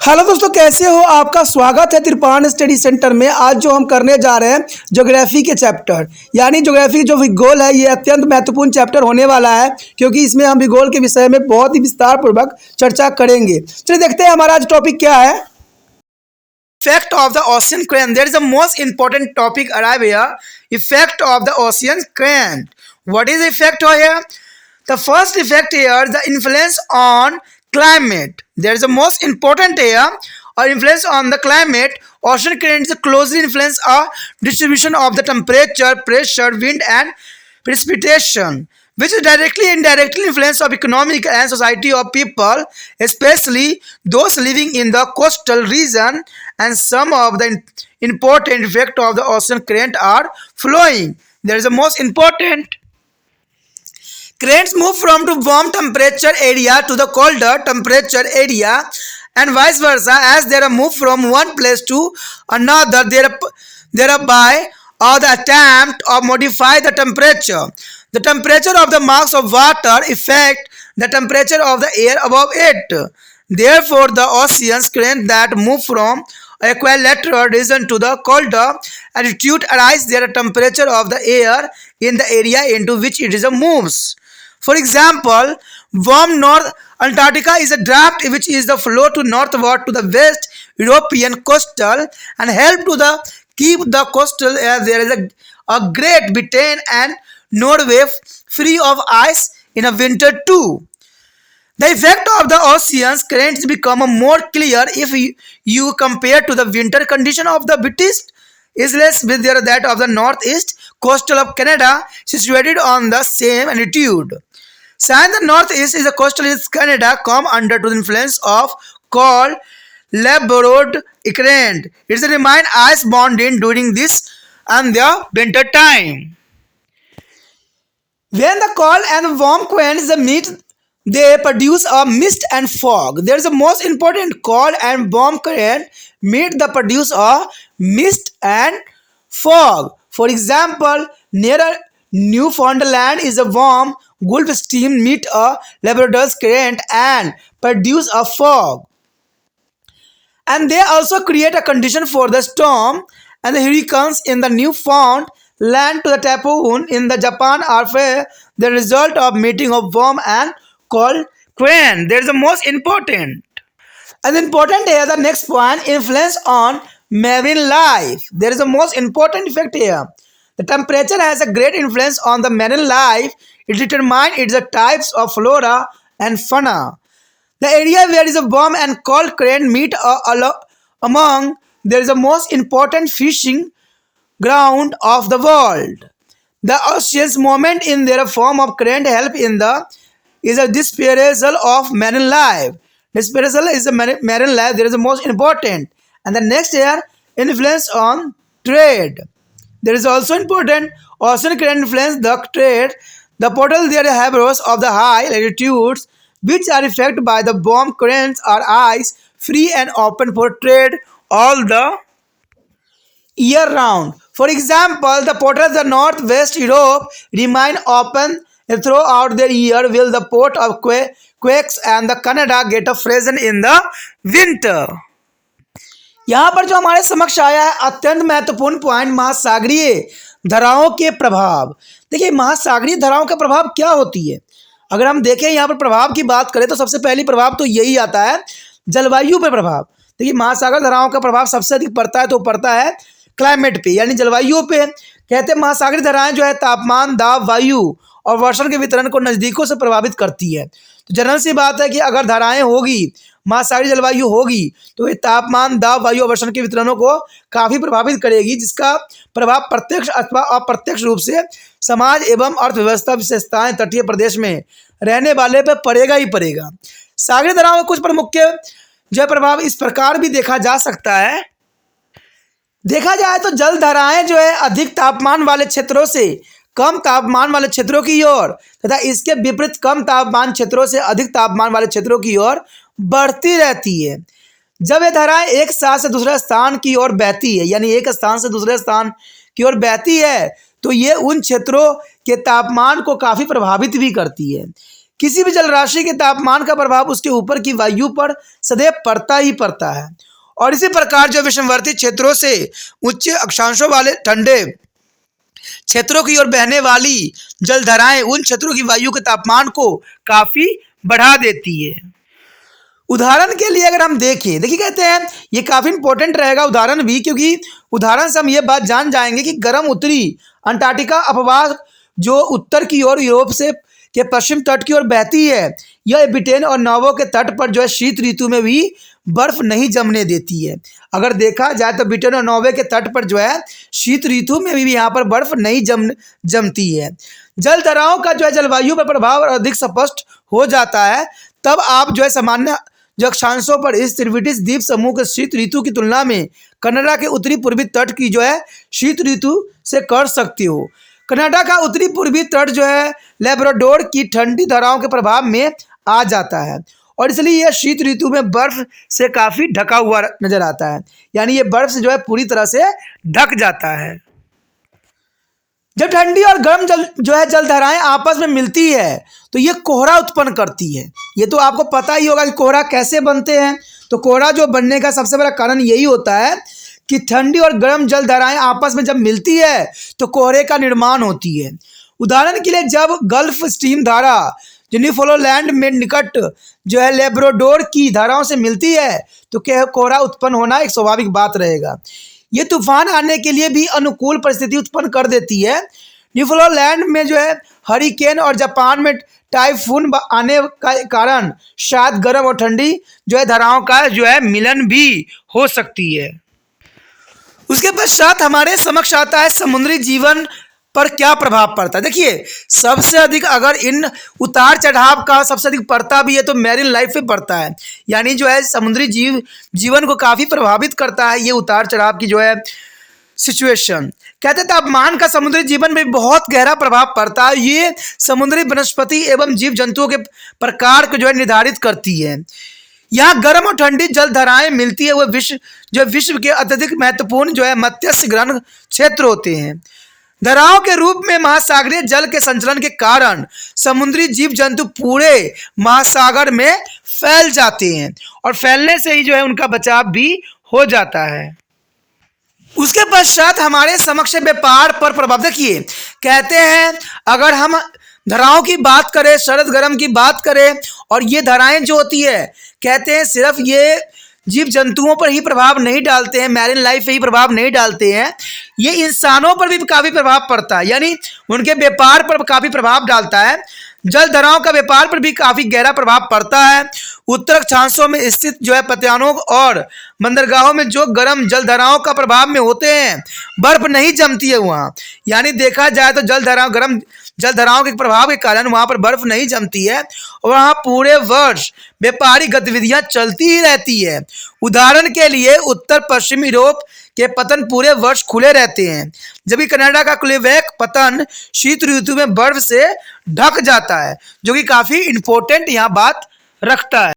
Hello दोस्तों, कैसे हो? आपका स्वागत है त्रिपान स्टडी सेंटर में। आज जो हम करने जा रहे हैं ज्योग्राफी के चैप्टर यानी ज्योग्राफी जो भूगोल है, ये अत्यंत महत्वपूर्ण चैप्टर होने वाला है क्योंकि इसमें हम भूगोल के विषय में बहुत ही विस्तार पूर्वक चर्चा करेंगे। चलिए देखते हैं हमारा आज टॉपिक क्या है। Effect of the ocean current. There is a most important topic arrive here. Effect of the ocean current. What is the effect here? The first effect here is the influence on climate. There is a most important here or influence on the climate. Ocean currents closely influence a distribution of the temperature, pressure, wind, and precipitation, which is directly and indirectly influence of economic and society of people, especially those living in the coastal region. And some of the important effect of the ocean current are flowing. There is the most important. Currents move from the warm temperature area to the colder temperature area and vice versa as they are moved from one place to another, thereby or the attempt of modify the temperature. The temperature of the mass of water affect the temperature of the air above it. Therefore, the oceans current that move from equilateral region to the colder altitude rise their temperature of the air in the area into which it is moves. For example, warm North Antarctica is a draft which is the flow to northward to the West European coastal and help to the keep the coastal air. There is a Great Britain and Norway free of ice in a winter too. The effect of the oceans currents become more clear if you compare to the winter condition of the British Isles with that of the northeast coastal of Canada situated on the same altitude. Since the northeast is a coastal is Canada come under to the influence of called Labrador current. It's a remain ice bound in during this and the winter time. When the cold and warm currents meet, they produce a mist and fog. There is a most important cold and warm current meet the produce a mist and fog. For example, near Newfoundland is a warm Gulf Stream meet a Labrador's current and produce a fog. And they also create a condition for the storm and the hurricanes in the Newfoundland to the typhoon in the Japan are the result of meeting of warm and cold current. There is the most important. And important here the next point, influence on marine life. There is the most important effect here. The temperature has a great influence on the marine life. It determines its types of flora and fauna. The area where is a warm and cold current meet among there is a most important fishing ground of the world. The ocean's movement in their form of current help in the is a dispersal of marine life. Dispersal is a marine life. There is the most important. And the next here, influence on trade. There is also important ocean current influence the trade. The portal there have rows of the high latitudes which are affected by the warm currents are ice free and open for trade all the year round. For example, the portals of the northwest Europe remain open throughout the year while the port of Quebec and the Canada get a frozen in the winter. यहाँ पर जो हमारे समक्ष आया है अत्यंत महत्वपूर्ण point, महासागरीय धाराओं के प्रभाव। देखिए महासागरीय धाराओं का प्रभाव क्या होती है। अगर हम देखें यहाँ पर प्रभाव की बात करें तो सबसे पहली प्रभाव तो यही आता है जलवायु पर प्रभाव। देखिए महासागर धाराओं का प्रभाव सबसे अधिक पड़ता है तो पड़ता है क्लाइमेट पे यानी जलवायु पे। कहते हैं महासागरीय धाराएं जो है तापमान, दाब, वायु और वर्षण के वितरण को नज़दीकों से प्रभावित करती है। तो जनरल सी बात है कि अगर धाराएं होगी, महासागरीय जलवायु होगी तो ये तापमान, दाब, वायु और वर्षण के वितरणों को काफ़ी प्रभावित करेगी, जिसका प्रभाव प्रत्यक्ष अथवा अप्रत्यक्ष रूप से समाज एवं अर्थव्यवस्था विशेषताएं तटीय प्रदेश में रहने वाले पर पड़ेगा ही पड़ेगा। सागरीय धाराओं में कुछ प्रमुख जो प्रभाव इस प्रकार भी देखा जा सकता है। देखा जाए तो जल धाराएं जो है अधिक तापमान वाले क्षेत्रों से कम तापमान वाले क्षेत्रों की ओर तथा इसके विपरीत कम तापमान क्षेत्रों से अधिक तापमान वाले क्षेत्रों की ओर बढ़ती रहती है। जब ये धाराएं एक स्थान से दूसरे स्थान की ओर बहती है यानी एक स्थान से दूसरे स्थान की ओर बहती है तो ये उन क्षेत्रों के तापमान को काफ़ी प्रभावित भी करती है। किसी भी जल राशि के तापमान का प्रभाव उसके ऊपर की वायु पर सदैव पड़ता ही पड़ता है। और इसी प्रकार जो विषमवर्ती क्षेत्रों से उच्च अक्षांशों वाले ठंडे क्षेत्रों की ओर बहने वाली जलधाराएं उन क्षेत्रों की वायु के तापमान को काफी बढ़ा देती है। उदाहरण के लिए अगर हम देखिए कहते हैं ये काफी इंपॉर्टेंट रहेगा उदाहरण भी, क्योंकि उदाहरण से हम ये बात जान जाएंगे कि गर्म उत्तरी अंटार्कटिका अपवाह जो उत्तर की ओर यूरोप से के पश्चिम तट की ओर बहती है, यह ब्रिटेन और नॉर्वे के तट पर जो है शीत ऋतु में भी बर्फ नहीं जमने देती है। अगर देखा जाए तो ब्रिटेन और नॉर्वे के तट पर जो है शीत ऋतु में भी यहाँ पर बर्फ नहीं जमती है। जलधाराओं का जो है जलवायु पर प्रभाव अधिक स्पष्ट हो जाता है तब आप जो है सामान्य जो अक्षांशों पर इस त्रिविटिस द्वीप समूह के शीत ऋतु की तुलना में कनाडा के उत्तरी पूर्वी तट की जो है शीत ऋतु से कर सकते हो। कनाडा का उत्तरी पूर्वी तट जो है लेब्राडोर की ठंडी धाराओं के प्रभाव में आ जाता है और इसलिए यह शीत ऋतु में बर्फ से काफी ढका हुआ नजर आता है, यानी ये बर्फ से जो है पूरी तरह से ढक जाता है। जब ठंडी और गर्म जलधाराएं आपस में मिलती है तो ये कोहरा उत्पन्न करती है। ये तो आपको पता ही होगा कि कोहरा कैसे बनते हैं। तो कोहरा जो बनने का सबसे बड़ा कारण यही होता है कि ठंडी और गर्म जलधाराएं आपस में जब मिलती है तो कोहरे का निर्माण होती है। उदाहरण के लिए जब गल्फ स्ट्रीम धारा जो न्यूफाउंडलैंड में निकट जो है लेब्राडोर की धाराओं से मिलती है तो कोहरा उत्पन्न होना एक स्वाभाविक बात रहेगा। ये तूफान आने के लिए भी अनुकूल परिस्थिति उत्पन्न कर देती है। न्यूफाउंडलैंड में जो है हरिकेन और जापान में टाइफून आने का कारण शायद गर्म और ठंडी जो है धाराओं का जो है मिलन भी हो सकती है। उसके पश्चात हमारे समक्ष आता है समुद्री जीवन पर क्या प्रभाव पड़ता है। देखिए सबसे अधिक अगर इन उतार चढ़ाव का सबसे अधिक पड़ता भी है तो मैरीन लाइफ पे पड़ता है, यानी जो है समुद्री जीवन को काफ़ी प्रभावित करता है ये उतार चढ़ाव की जो है सिचुएशन। कहते हैं तापमान का समुद्री जीवन में बहुत गहरा प्रभाव पड़ता है। ये समुद्री वनस्पति एवं जीव जंतुओं के प्रकार को जो है निर्धारित करती है। यहाँ गर्म और ठंडी जलधाराएं मिलती है वह विश्व के अत्यधिक महत्वपूर्ण जो है मत्स्य ग्रहण क्षेत्र होते हैं। धाराओं के रूप में महासागरीय जल के संचलन के कारण समुद्री जीव जंतु पूरे महासागर में फैल जाते हैं और फैलने से ही जो है उनका बचाव भी हो जाता है। उसके पश्चात हमारे समक्ष व्यापार पर प्रभाव। देखिए कहते हैं अगर हम धाराओं की बात करें, शरद गर्म की बात करें और ये धाराएं जो होती है कहते हैं सिर्फ ये जीव जंतुओं पर ही प्रभाव नहीं डालते हैं, मैरीन लाइफ पे ही प्रभाव नहीं डालते हैं, ये इंसानों पर भी काफ़ी प्रभाव पड़ता है, यानी उनके व्यापार पर काफ़ी प्रभाव डालता है। जलधाराओं का व्यापार पर भी काफ़ी गहरा प्रभाव पड़ता है। उत्तर अक्षांशों में स्थित जो है पत्यानों और बंदरगाहों में जो गर्म जलधाराओं का प्रभाव में होते हैं बर्फ नहीं जमती है वहाँ, यानी देखा जाए तो गर्म जलधाराओं के प्रभाव के कारण वहाँ पर बर्फ नहीं जमती है और वहाँ पूरे वर्ष व्यापारिक गतिविधियाँ चलती ही रहती है। उदाहरण के लिए उत्तर पश्चिम यूरोप के पतन पूरे वर्ष खुले रहते हैं, जबकि कनाडा का क्विबेक पतन शीत ऋतु में बर्फ से ढक जाता है, जो कि काफ़ी इंपॉर्टेंट यहाँ बात रखता है।